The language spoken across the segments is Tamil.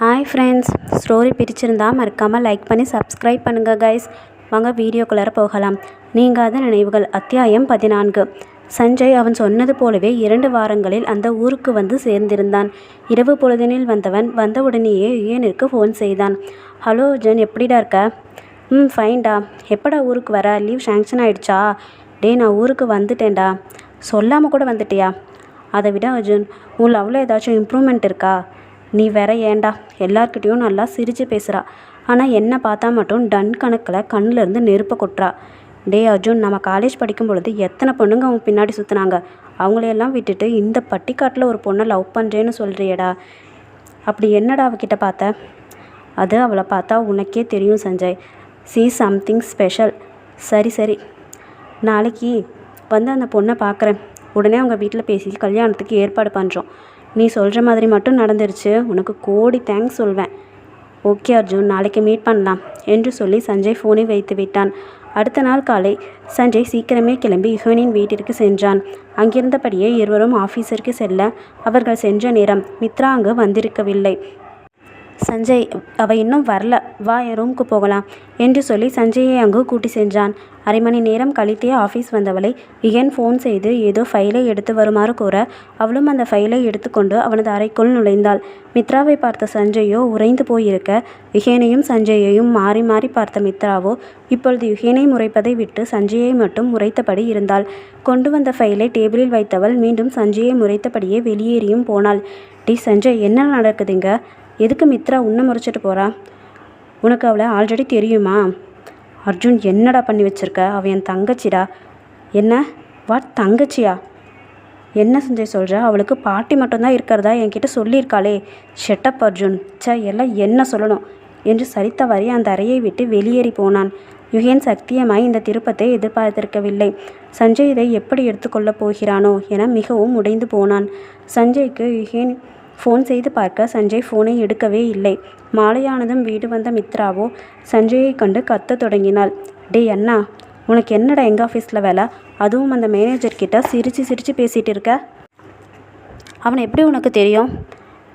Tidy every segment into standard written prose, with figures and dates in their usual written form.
ஹாய் ஃப்ரெண்ட்ஸ், ஸ்டோரி பிடிச்சிருந்தா மறக்காமல் லைக் பண்ணி சப்ஸ்கிரைப் பண்ணுங்கள் கைஸ். வாங்க வீடியோக்குள்ளார போகலாம். நீங்காத நினைவுகள் அத்தியாயம் 14. சஞ்சய் அவன் சொன்னது போலவே 2 வாரங்களில் அந்த ஊருக்கு வந்து சேர்ந்திருந்தான். இரவு பொழுதினில் வந்தவுடனேயே யுகேனிற்கு ஃபோன் செய்தான். ஹலோ அர்ஜுன், எப்படிடா இருக்க? ஃபைன்டா. எப்படா ஊருக்கு வர? லீவ் சேங்ஷன் ஆகிடுச்சா? நான் ஊருக்கு வந்துட்டேன்டா. சொல்லாமல் கூட வந்துட்டியா? அதை விட அர்ஜுன், உன் லவ்வில் ஏதாச்சும் இம்ப்ரூவ்மெண்ட் இருக்கா? நீ வேற ஏன்டா எல்லார்கிட்டையும் நல்லா சிரித்து பேசுகிறா, ஆனால் என்ன பார்த்தா மட்டும் டன் கணக்கில் கண்ணிலேருந்து நெருப்பை கொட்டுறா. அர்ஜுன், நம்ம காலேஜ் படிக்கும் பொழுது எத்தனை பொண்ணுங்க அவங்க பின்னாடி சுற்றுனாங்க. அவங்களையெல்லாம் விட்டுட்டு இந்த பட்டிக்காட்டில் ஒரு பொண்ணை லவ் பண்ணுறேன்னு சொல்கிறியடா. அப்படி என்னடா அவகிட்ட பார்த்த? அது அவளை பார்த்தா உனக்கே தெரியும் சஞ்சய். See something special. சரி, நாளைக்கு வந்து அந்த பொண்ணை பார்க்குறேன். உடனே அவங்க வீட்டில் பேசி கல்யாணத்துக்கு ஏற்பாடு பண்ணுறோம். நீ சொல்கிற மாதிரி மட்டும் நடந்துருச்சு, உனக்கு கோடி தேங்க்ஸ் சொல்வேன். ஓகே அர்ஜுன், நாளைக்கு மீட் பண்ணலாம் என்று சொல்லி சஞ்சய் ஃபோனை வைத்து விட்டான். அடுத்த நாள் காலை சஞ்சய் சீக்கிரமே கிளம்பி யுகனின் வீட்டிற்கு சென்றான். அங்கிருந்தபடியே இருவரும் ஆஃபீஸிற்கு செல்ல அவர்கள் சென்ற நேரம் மித்ரா அங்கு வந்திருக்கவில்லை. சஞ்சய், அவள் இன்னும் வரல, வா என் ரூமுக்கு போகலாம் என்று சொல்லி சஞ்சயை அங்கு கூட்டி சென்றான். அரை மணி நேரம் கழித்தே ஆஃபீஸ் வந்தவளை யுகன் ஃபோன் செய்து ஏதோ ஃபைலை எடுத்து வருமாறு கூற அவளும் அந்த ஃபைலை எடுத்துக்கொண்டு அவனது அறைக்குள் நுழைந்தாள். மித்ராவை பார்த்த சஞ்சயோ உறைந்து போயிருக்க, யுகேனையும் சஞ்சயையும் மாறி மாறி பார்த்த மித்ராவோ இப்பொழுது யுகேனை முறைப்பதை விட்டு சஞ்சயை மட்டும் முறைத்தபடி இருந்தாள். கொண்டு வந்த ஃபைலை டேபிளில் வைத்தவள் மீண்டும் சஞ்சயை முறைத்தபடியே வெளியேறியும் போனாள். சஞ்சய், என்ன நடக்குதுங்க? எதுக்கு மித்ரா உன்னை முறைச்சிட்டு போகிறா? உனக்கு அவளை ஆல்ரெடி தெரியுமா? அர்ஜுன், என்னடா பண்ணி வச்சிருக்க? அவன் என் தங்கச்சிடா. என்ன? வாட், தங்கச்சியா? என்ன சஞ்சய் சொல்கிற? அவளுக்கு பாட்டி மட்டும்தான் இருக்கிறதா என்கிட்ட சொல்லியிருக்காளே. ஷெட்டப் அர்ஜுன். எல்லாம் என்ன சொல்லணும் என்று சரித்தவரை அந்த அறையை விட்டு வெளியேறி போனான். யுகேன் சத்தியமாய் இந்த திருப்பத்தை எதிர்பார்த்திருக்கவில்லை. சஞ்சய் இதை எப்படி எடுத்துக்கொள்ளப் போகிறானோ என மிகவும் உடைந்து போனான். சஞ்சய்க்கு யுகேன் ஃபோன் செய்து பார்க்க சஞ்சய் ஃபோனை எடுக்கவே இல்லை. மாலையானதும் வீடு வந்த மித்ராவோ சஞ்சயை கண்டு கத்த தொடங்கினாள். அண்ணா, உனக்கு என்னடா எங்கள் ஆஃபீஸில் வேலை? அதுவும் அந்த மேனேஜர்கிட்ட சிரித்து பேசிகிட்டு இருக்க. அவனை எப்படி உனக்கு தெரியும்?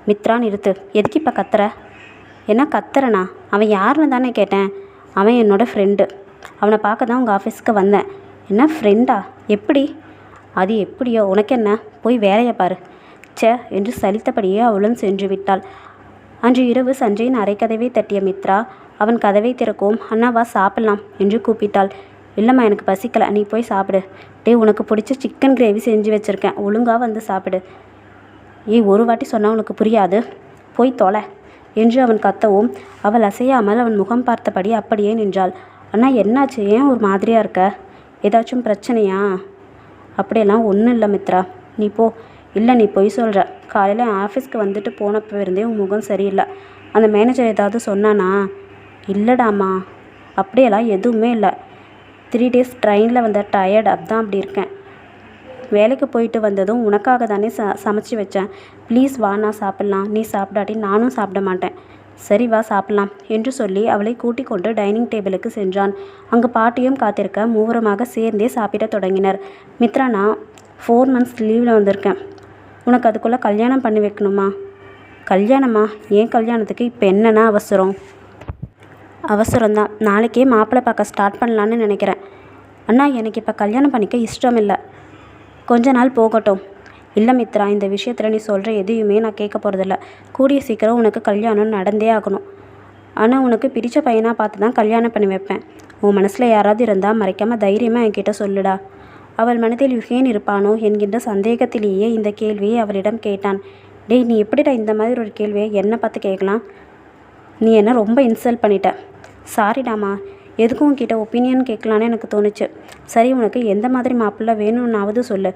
மித்ரா, நிறுத்து. எதுக்கு இப்போ கத்துற? என்ன கத்துறனா? அவன் யாருன்னு தானே கேட்டேன். அவன் என்னோடய ஃப்ரெண்டு. அவனை பார்க்க தான் உங்கள் ஆஃபீஸுக்கு வந்தேன். என்ன ஃப்ரெண்டா? எப்படி? அது எப்படியோ, உனக்கு என்ன? போய் வேலையை பாரு என்று சலித்தபடியே அவளும் சென்று விட்டாள். அன்று இரவு சஞ்சயின் அரைக்கதவை தட்டிய மித்ரா அவன் கதவை திறக்கவும், அண்ணாவா சாப்பிடலாம் என்று கூப்பிட்டாள். இல்லைம்மா, எனக்கு பசிக்கலை, நீ போய் சாப்பிடு. உனக்கு பிடிச்ச சிக்கன் கிரேவி செஞ்சு வச்சுருக்கேன், ஒழுங்காக வந்து சாப்பிடு. ஒரு வாட்டி சொன்னால் உனக்கு புரியாது, போய் தொலை என்று அவன் கத்தவும் அவள் அசையாமல் அவன் முகம் பார்த்தபடி அப்படியே நின்றாள். அண்ணா, என்னாச்சு? ஏன் ஒரு மாதிரியாக இருக்க? ஏதாச்சும் பிரச்சனையா? அப்படியெல்லாம் ஒன்றும் இல்லை மித்ரா, நீ போ. இல்லை, நீ பொய் சொல்கிற. காலையில் ஆஃபீஸ்க்கு வந்துட்டு போனப்போ இருந்தே உன் முகம் சரியில்லை. அந்த மேனேஜர் ஏதாவது சொன்னானா? இல்லைடாமா, அப்படியெல்லாம் எதுவுமே இல்லை. 3 days ட்ரெயினில் வந்த டயர்டு, அதான் அப்படி இருக்கேன். வேலைக்கு போயிட்டு வந்ததும் உனக்காக தானே சமைச்சி வச்சேன். ப்ளீஸ் வா, நான் சாப்பிட்லாம். நீ சாப்பிடாட்டி நானும் சாப்பிட மாட்டேன். சரி வா, சாப்பிட்லாம் என்று சொல்லி அவளை கூட்டிக் கொண்டு டைனிங் டேபிளுக்கு சென்றான். அங்கு பாட்டியும் காத்திருக்க மூவருமாக சேர்ந்தே சாப்பிட தொடங்கினர். மித்ரா, நான் 4 months லீவில் வந்திருக்கேன். உனக்கு அதுக்குள்ளே கல்யாணம் பண்ணி வைக்கணுமா? கல்யாணமா? ஏன் கல்யாணத்துக்கு இப்போ என்னென்னா அவசரம்? அவசரம்தான். நாளைக்கே மாப்பிள்ளை பார்க்க ஸ்டார்ட் பண்ணலான்னு நினைக்கிறேன். அண்ணா, எனக்கு இப்போ கல்யாணம் பண்ணிக்க இஷ்டம் இல்லை. கொஞ்ச நாள் போகட்டும். இல்லை மித்ரா, இந்த விஷயத்தில் நீ சொல்கிற எதையுமே நான் கேட்க போகிறதில்ல. கூடிய சீக்கிரம் உனக்கு கல்யாணம் நடந்தே ஆகணும். ஆனால் உனக்கு பிடிச்ச பையனாக பார்த்து தான் கல்யாணம் பண்ணி வைப்பேன். உன் மனசில் யாராவது இருந்தால் மறைக்காமல் தைரியமாக என்கிட்ட சொல்லுடா. அவள் மனதில் யுகேன் இருப்பானோ என்கின்ற சந்தேகத்திலேயே இந்த கேள்வியை அவளிடம் கேட்டான். நீ எப்படிடா இந்த மாதிரி ஒரு கேள்வியை என்னை பார்த்து கேட்கலாம்? நீ என்ன ரொம்ப இன்சல்ட் பண்ணிட்ட. சாரிடாமா, எதுக்கும் உன்கிட்ட ஒப்பீனியன் கேட்கலான்னு எனக்கு தோணுச்சு. சரி, உனக்கு எந்த மாதிரி மாப்பிள்ளை வேணும்னாவது சொல்லு,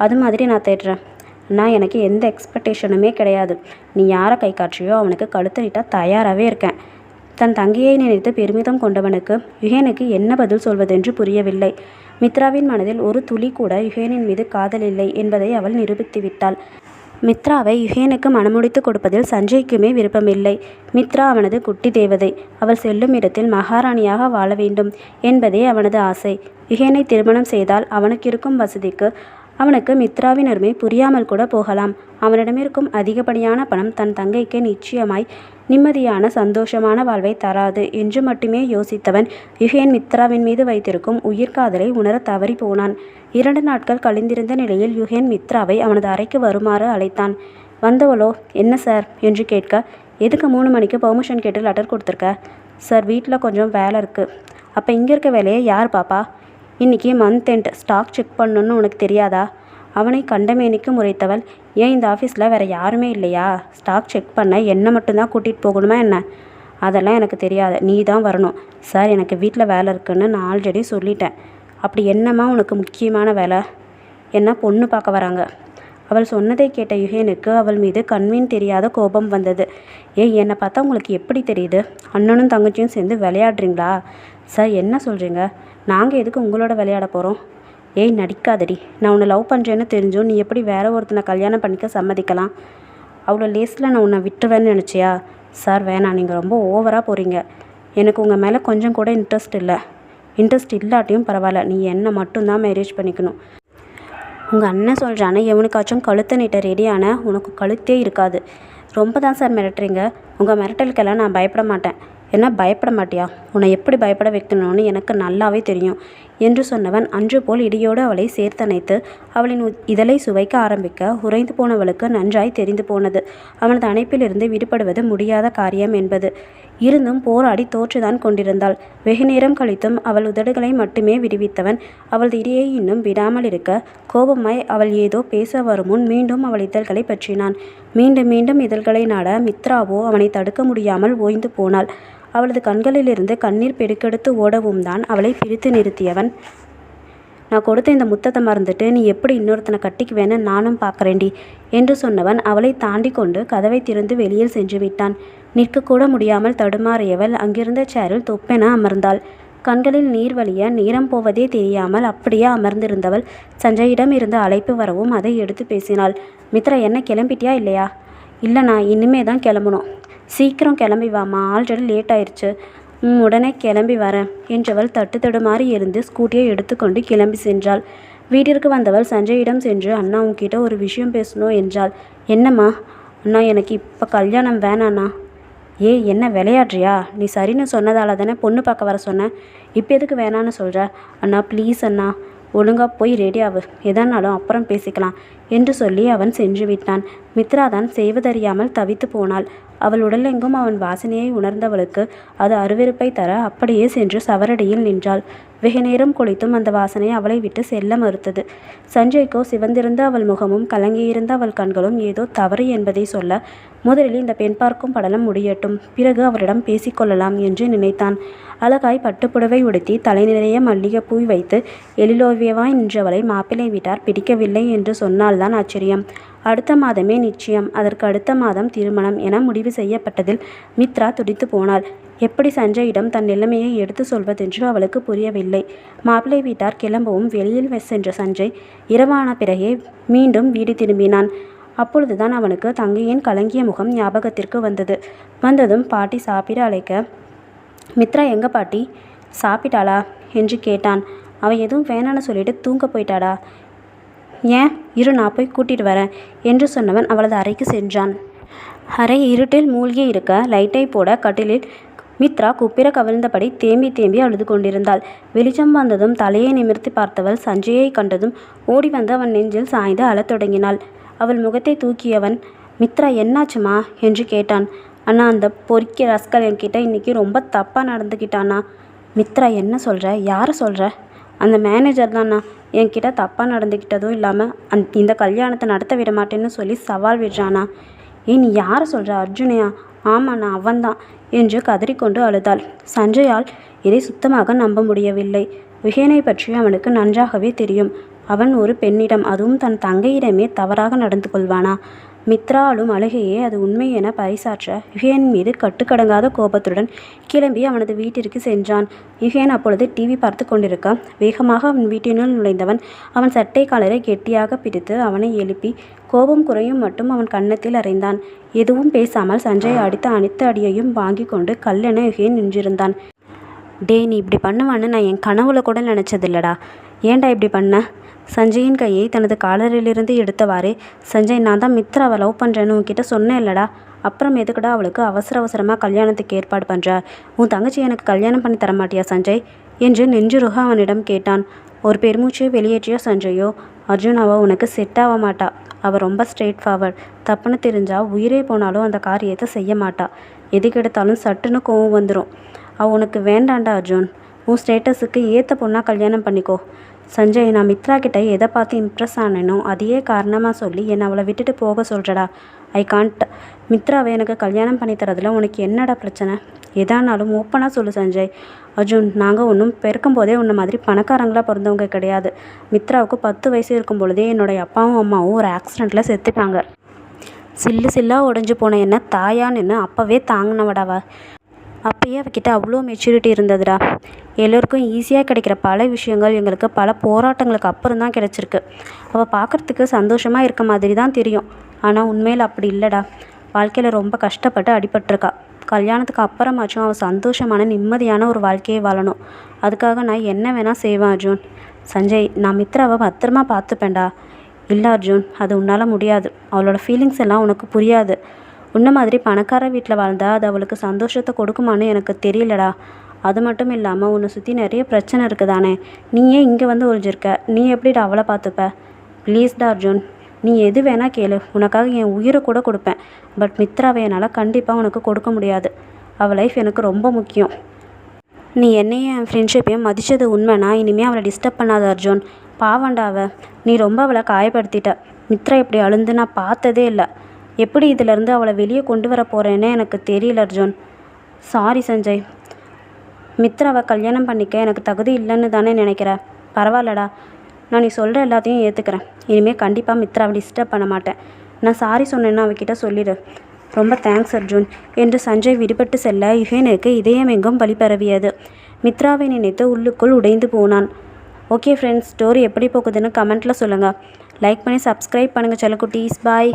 அது மாதிரி நான் தேடுறேன். நான் எனக்கு எந்த எக்ஸ்பெக்டேஷனுமே கிடையாது. நீ யாரை கை காட்சியோ அவனுக்கு கழுத்து நீட்டாக தயாராகவே இருக்கேன். தன் தங்கையை நினைத்து பெருமிதம் கொண்டவனுக்கு யுகேனுக்கு என்ன பதில் சொல்வதென்று புரியவில்லை. மித்ராவின் மனதில் ஒரு துளி கூட யுகேனின் மீது காதல் இல்லை என்பதை அவள் நிரூபித்து விட்டாள். மித்ராவை யுகேனுக்கு மனமுடித்து கொடுப்பதில் சஞ்சய்க்குமே விருப்பமில்லை. மித்ரா அவனது குட்டி தேவதை. அவள் செல்லும் இடத்தில் மகாராணியாக வாழ வேண்டும் என்பதே அவனது ஆசை. யுகேனை திருமணம் செய்தால் அவனுக்கு இருக்கும் வசதிக்கு அவனுக்கு மித்ராவின் அருமை புரியாமல் கூட போகலாம். அவனிடமிருக்கும் அதிகப்படியான பணம் தன் தங்கைக்கு நிச்சயமாய் நிம்மதியான சந்தோஷமான வாழ்வை தராது என்று மட்டுமே யோசித்தவன் யுகேன் மித்ராவின் மீது வைத்திருக்கும் உயிர்காதலை உணர தவறி போனான். 2 நாட்கள் கழிந்திருந்த நிலையில் யுகேன் மித்ராவை அவனது அறைக்கு வருமாறு அழைத்தான். வந்தவளோ, என்ன சார் என்று கேட்க, எதுக்கு 3 மணிக்கு பெர்மிஷன் கேட்டு லெட்டர் கொடுத்துருக்க? சார், வீட்டில் கொஞ்சம் வேலை இருக்குது. அப்போ இங்கே இருக்க வேலையை யார் பாப்பா? இன்றைக்கி மந்த் எண்ட், ஸ்டாக் செக் பண்ணணுன்னு உனக்கு தெரியாதா? அவனை கண்டமேனிக்கு முறைத்தவள், ஏன் இந்த ஆஃபீஸில் வேறு யாருமே இல்லையா? ஸ்டாக் செக் பண்ண என்னை மட்டும்தான் கூட்டிகிட்டு போகணுமா என்ன? அதெல்லாம் எனக்கு தெரியாது, நீ தான் வரணும். சார், எனக்கு வீட்டில் வேலை இருக்குன்னு நான் ஆல்ரெடி சொல்லிட்டேன். அப்படி என்னம்மா உனக்கு முக்கியமான வேலை? என்ன பொண்ணு பார்க்க வராங்க? அவள் சொன்னதை கேட்ட யுகேனுக்கு அவள் மீது கண்மீன் தெரியாத கோபம் வந்தது. ஏய், என்னை பார்த்தா உங்களுக்கு எப்படி தெரியுது? அண்ணனும் தங்கச்சியும் சேர்ந்து விளையாடுறீங்களா? சார், என்ன சொல்கிறீங்க? நாங்கள் எதுக்கு உங்களோட விளையாட போகிறோம்? ஏய், நடிக்காதடி. நான் உன்னை லவ் பண்ணுறேன்னு தெரிஞ்சும் நீ எப்படி வேற ஒருத்தனை கல்யாணம் பண்ணிக்க சம்மதிக்கலாம்? அவ்வளோ லேஸில் நான் உன்னை விட்டுருவேன்னு நினச்சியா? சார், வேணாம், நீங்கள் ரொம்ப ஓவராக போகிறீங்க. எனக்கு உங்கள் மேலே கொஞ்சம் கூட இன்ட்ரெஸ்ட் இல்லை. இன்ட்ரெஸ்ட் இல்லாட்டியும் பரவாயில்ல, நீ என்னை மட்டும்தான் மேரேஜ் பண்ணிக்கணும். உங்கள் அண்ணன் சொல்கிறானே, எவனுக்காச்சும் கழுத்தை நீட்ட ரெடியான உனக்கு கழுத்தே இருக்காது. ரொம்ப தான் சார் மிரட்டுறீங்க. உங்கள் மிரட்டலுக்கெல்லாம் நான் பயப்பட மாட்டேன். என்ன பயப்பட மாட்டியா? உன்னை எப்படி பயப்பட வைக்கணும்னு எனக்கு நல்லாவே தெரியும் என்று சொன்னவன் அன்று போல் இடியோடு அவளை சேர்த்தணைத்து அவளின் இதழை சுவைக்க ஆரம்பிக்க உறைந்து போனவளுக்கு நன்றாய் தெரிந்து போனது அவனது அணைப்பிலிருந்து விடுபடுவது முடியாத காரியம் என்பது. இருந்தும் போராடி தோற்றுதான் கொண்டிருந்தாள். வெகு நேரம் கழித்தும் அவள் உதடுகளை மட்டுமே விடுவித்தவன் அவளது இடியை இன்னும் விடாமல் இருக்க கோபமாய் அவள் ஏதோ பேச வரும் முன் மீண்டும் அவள் இதழ்களை பற்றினான். மீண்டும் மீண்டும் இதழ்களை நாட மித்ராவோ அவனை தடுக்க முடியாமல் ஓய்ந்து போனாள். அவளது கண்களிலிருந்து கண்ணீர் பெருக்கெடுத்து ஓடவும் தான் அவளை பிரித்து நிறுத்தியவன், நான் கொடுத்த இந்த முத்தத்தை மறந்துட்டு நீ எப்படி இன்னொருத்தனை கட்டிக்குவேன்னு நானும் பார்க்குறேன்டி என்று சொன்னவன் அவளை தாண்டி கொண்டு கதவை திறந்து வெளியில் சென்று விட்டான். நிற்கக்கூட முடியாமல் தடுமாறியவள் அங்கிருந்த சேரில் தொப்பென அமர்ந்தாள். கண்களில் நீர் வழிய நேரம் போவதே தெரியாமல் அப்படியே அமர்ந்திருந்தவள் சஞ்சயிடம் இருந்து அழைப்பு வரவும் அதை எடுத்து பேசினாள். மித்ரா, என்ன கிளம்பிட்டியா இல்லையா? இல்லைண்ணா, இனிமே தான் கிளம்பணும். சீக்கிரம் கிளம்பி வாமா, ஆல்ரெடி லேட் ஆயிடுச்சு. உடனே கிளம்பி வரேன் என்றவள் தட்டு தடுமாறி எழுந்து ஸ்கூட்டியை எடுத்துக்கொண்டு கிளம்பி சென்றாள். வீட்டிற்கு வந்தவள் சஞ்சயிடம் சென்று, அண்ணா உன்கிட்ட ஒரு விஷயம் பேசணும் என்றாள். என்னம்மா? அண்ணா, எனக்கு இப்போ கல்யாணம் வேணாண்ணா. ஏ, என்ன விளையாடுறியா? நீ சரின்னு சொன்னதால தானே பொண்ணு பார்க்க வர சொன்னேன். இப்போ எதுக்கு வேணான்னு சொல்கிற? அண்ணா ப்ளீஸ் அண்ணா, ஒழுங்காக போய் ரெடியாகு, எதனாலும் அப்புறம் பேசிக்கலாம் என்று சொல்லி அவன் சென்று விட்டான். மித்ராதான் செய்வதறியாமல் தவித்து போனாள். அவள் உடலெங்கும் அவன் வாசனையை உணர்ந்தவளுக்கு அது அருவருப்பை தர அப்படியே சென்று சவரடியில் நின்றாள். வெகு நேரம் குளித்தும் அந்த வாசனை அவளை விட்டு செல்ல மறுத்தது. சஞ்சய்க்கோ சிவந்திருந்த அவள் முகமும் கலங்கியிருந்த அவள் கண்களும் ஏதோ தவறு என்பதை சொல்ல, முதலில் இந்த பெண் பார்க்கும் படலம் முடியட்டும், பிறகு அவரிடம் பேசிக்கொள்ளலாம் என்று நினைத்தான். அழகாய் பட்டுப்புடவை உடுத்தி தலை நிறைய மல்லிகைப்பூ வைத்து எழிலோவியவாய் நின்றவளை மாப்பிள்ளை வீட்டார் பிடிக்கவில்லை என்று சொன்னால்தான் ஆச்சரியம். அடுத்த மாதமே நிச்சயம், அதற்கு அடுத்த மாதம் திருமணம் என முடிவு செய்யப்பட்டதில் மித்ரா துடித்து போனாள். எப்படி சஞ்சயிடம் தன் நிலைமையை எடுத்து சொல்வதென்று அவளுக்கு புரியவில்லை. மாப்பிள்ளை வீட்டார் கிளம்பவும் வெளியில் சென்ற சஞ்சய் இரவான பிறகே மீண்டும் வீடு திரும்பினான். அப்பொழுதுதான் அவனுக்கு தங்கையின் கலங்கிய முகம் ஞாபகத்திற்கு வந்ததும் பாட்டி சாப்பிட அழைக்க, மித்ரா எங்க பாட்டி? சாப்பிட்டாளா என்று கேட்டான். அவன் எதுவும் வேணான்னு சொல்லிட்டு தூங்க போயிட்டாடா. ஏன்? இரு, நான் போய் கூட்டிட்டு வரேன் என்று சொன்னவன் அவளது அறைக்கு சென்றான். அறை இருட்டில் மூழ்கி இருக்க லைட்டை போட கட்டிலில் மித்ரா குப்பிர கவிழ்ந்தபடி தேம்பி தேம்பி அழுது கொண்டிருந்தாள். வெளிச்சம் வந்ததும் தலையை நிமிர்த்தி பார்த்தவள் சஞ்சயை கண்டதும் ஓடி வந்து அவன் நெஞ்சில் சாய்ந்து அழத் தொடங்கினாள். அவள் முகத்தை தூக்கியவன், மித்ரா என்னாச்சுமா என்று கேட்டான். அண்ணா, அந்த பொறுக்கி ரஸ்கல் என்கிட்ட இன்னைக்கு ரொம்ப தப்பாக நடந்துக்கிட்டானா. மித்ரா, என்ன சொல்கிற? யாரை சொல்கிற? அந்த மேனேஜர் தான்ண்ணா என்கிட்ட தப்பாக நடந்துக்கிட்டதும் இல்லாமல் இந்த கல்யாணத்தை நடத்த விட மாட்டேன்னு சொல்லி சவால் விடுறானா. நீ யாரை சொல்கிற? அர்ஜுனையா? ஆமாண்ணா, அவன்தான் என்று கதறிக்கொண்டு அழுதாள். சஞ்சயால் இதை சுத்தமாக நம்ப முடியவில்லை. விஜயனை பற்றி அவனுக்கு நன்றாகவே தெரியும். அவன் ஒரு பெண்ணிடம், அதுவும் தன் தங்கையிடமே தவறாக நடந்து கொள்வானா? மித்ராலும் அழுகையே அது உண்மை என பறைசாற்ற யுகேன் மீது கட்டுக்கடங்காத கோபத்துடன் கிளம்பி அவனது வீட்டிற்கு சென்றான். யுகேன் அப்பொழுது டிவி பார்த்து கொண்டிருக்க வேகமாக அவன் வீட்டினுள் நுழைந்தவன் அவன் சட்டை காலரை கெட்டியாக பிடித்து அவனை எழுப்பி கோபம் குறையும் மட்டும் அவன் கன்னத்தில் அறைந்தான். எதுவும் பேசாமல் சஞ்சய் அடித்த அனைத்து அடியையும் வாங்கி கொண்டு கல்லென யுகேன் நின்றிருந்தான். டே, நீ இப்படி பண்ணுவான்னு நான் என் கனவுல கூட நினச்சதில்லடா. ஏன்டா இப்படி பண்ண? சஞ்சயின் கையை தனது காலரிலிருந்து எடுத்தவாறே, சஞ்சய், நான் தான் மித்ராவை லவ் பண்ணுறேன்னு உன்கிட்ட சொன்னேன் இல்லடா, அப்புறம் எதுக்குடா அவளுக்கு அவசரமாக கல்யாணத்துக்கு ஏற்பாடு பண்ணுற? உன் தங்கச்சி எனக்கு கல்யாணம் பண்ணி தர மாட்டியா சஞ்சய் என்று நெஞ்சுருக அவனிடம் கேட்டான். ஒரு பெருமூச்சை வெளியேற்றிய சஞ்சயோ, அர்ஜுன் அவள் உனக்கு செட் ஆக மாட்டா. அவள் ரொம்ப ஸ்ட்ரெயிட் ஃபார்வர்ட். தப்புன்னு தெரிஞ்சால் உயிரே போனாலும் அந்த காரியத்தை செய்ய மாட்டா. எதுக்கு எடுத்தாலும் சட்டுன்னு கோவம் வந்துடும். அவள் உனக்கு வேண்டாண்டா அர்ஜுன். உன் ஸ்டேட்டஸுக்கு ஏற்ற பொண்ணாக கல்யாணம் பண்ணிக்கோ. சஞ்சய், நான் மித்ரா கிட்ட எதை பார்த்து இம்ப்ரெஸ் ஆனேனோ அதையே காரணமாக சொல்லி என்னை அவளை விட்டுட்டு போக சொல்கிறடா. I can't. மித்ராவை எனக்கு கல்யாணம் பண்ணி தரதில் உனக்கு என்னடா பிரச்சனை? எதானாலும் ஓப்பனாக சொல்லு சஞ்சய். அர்ஜுன், நாங்கள் ஒன்றும் பிறக்கும் போதே உன்ன மாதிரி பணக்காரங்களாக பிறந்தவங்க கிடையாது. மித்ராவுக்கு 10 வயசு இருக்கும் பொழுதே என்னுடைய அப்பாவும் அம்மாவும் ஒரு ஆக்சிடெண்ட்டில் செத்துட்டாங்க. சில்லாக உடஞ்சி போன என்ன தாயான்னு அப்போவே தாங்கினவடாவா. அப்பயே அவகிட்ட அவ்வளோ மெச்சூரிட்டி இருந்ததுடா. எல்லோருக்கும் ஈஸியாக கிடைக்கிற பல விஷயங்கள் எங்களுக்கு பல போராட்டங்களுக்கு அப்புறம் தான் கிடச்சிருக்கு. அவள் பார்க்குறதுக்கு சந்தோஷமாக இருக்க மாதிரி தான் தெரியும். ஆனால் உண்மையில் அப்படி இல்லைடா. வாழ்க்கையில் ரொம்ப கஷ்டப்பட்டு அடிபட்டிருக்கா. கல்யாணத்துக்கு அப்புறமாச்சும் அவள் சந்தோஷமான நிம்மதியான ஒரு வாழ்க்கையை வாழணும். அதுக்காக நான் என்ன வேணால் செய்வேன் அர்ஜுன். சஞ்சய், நான் மித்ராவை பத்திரமா பார்த்துப்பேன்டா. இல்லை அர்ஜுன், அது உன்னால் முடியாது. அவளோட ஃபீலிங்ஸ் எல்லாம் உனக்கு புரியாது. உன்ன மாதிரி பணக்கார வீட்டில் வாழ்ந்தால் அது அவளுக்கு சந்தோஷத்தை கொடுக்குமான்னு எனக்கு தெரியலடா. அது மட்டும் இல்லாமல் உன்னை சுற்றி நிறைய பிரச்சனை இருக்குதானே. நீ ஏன் இங்கே வந்து ஒழிஞ்சிருக்க? நீ எப்படிடா அவளை பார்த்துப்ப? ப்ளீஸ்டா அர்ஜுன், நீ எது வேணால் கேளு. உனக்காக என் உயிரை கூட கொடுப்பேன். பட் மித்ராவை என்னால் கண்டிப்பாக உனக்கு கொடுக்க முடியாது. அவள் லைஃப் எனக்கு ரொம்ப முக்கியம். நீ என்னையும் என் ஃப்ரெண்ட்ஷிப்பையும் மதித்தது உண்மைனா இனிமேல் அவளை டிஸ்டர்ப் பண்ணாத அர்ஜுன். பாவண்டா அவள். நீ ரொம்ப அவளை காயப்படுத்திட்ட. மித்ரா இப்படி அழுந்து நான் பார்த்ததே இல்லை. எப்படி இதிலேருந்து அவளை வெளியே கொண்டு வர போகிறேன்னு எனக்கு தெரியல அர்ஜுன். சாரி சஞ்சய். மித்ராவை கல்யாணம் பண்ணிக்க எனக்கு தகுதி இல்லைன்னு தானே நினைக்கிற? பரவாயில்லடா, நான் நீ சொல்கிற எல்லாத்தையும் ஏற்றுக்கிறேன். இனிமேல் கண்டிப்பாக மித்ராவை டிஸ்டர்ப் பண்ண மாட்டேன். நான் சாரி சொன்னேன்னு அவகிட்ட சொல்லிடு. ரொம்ப தேங்க்ஸ் அர்ஜுன் என்று சஞ்சய் விடுபட்டு செல்ல இஹேனுக்கு இதயமெங்கும் வலி பரவியது. மித்ராவை நினைத்து உள்ளுக்குள் உடைந்து போனான். ஓகே ஃப்ரெண்ட்ஸ், ஸ்டோரி எப்படி போகுதுன்னு கமெண்ட்டில் சொல்லுங்கள். லைக் பண்ணி சப்ஸ்கிரைப் பண்ணுங்கள் செல்லக்குட்டீஸ். பாய்.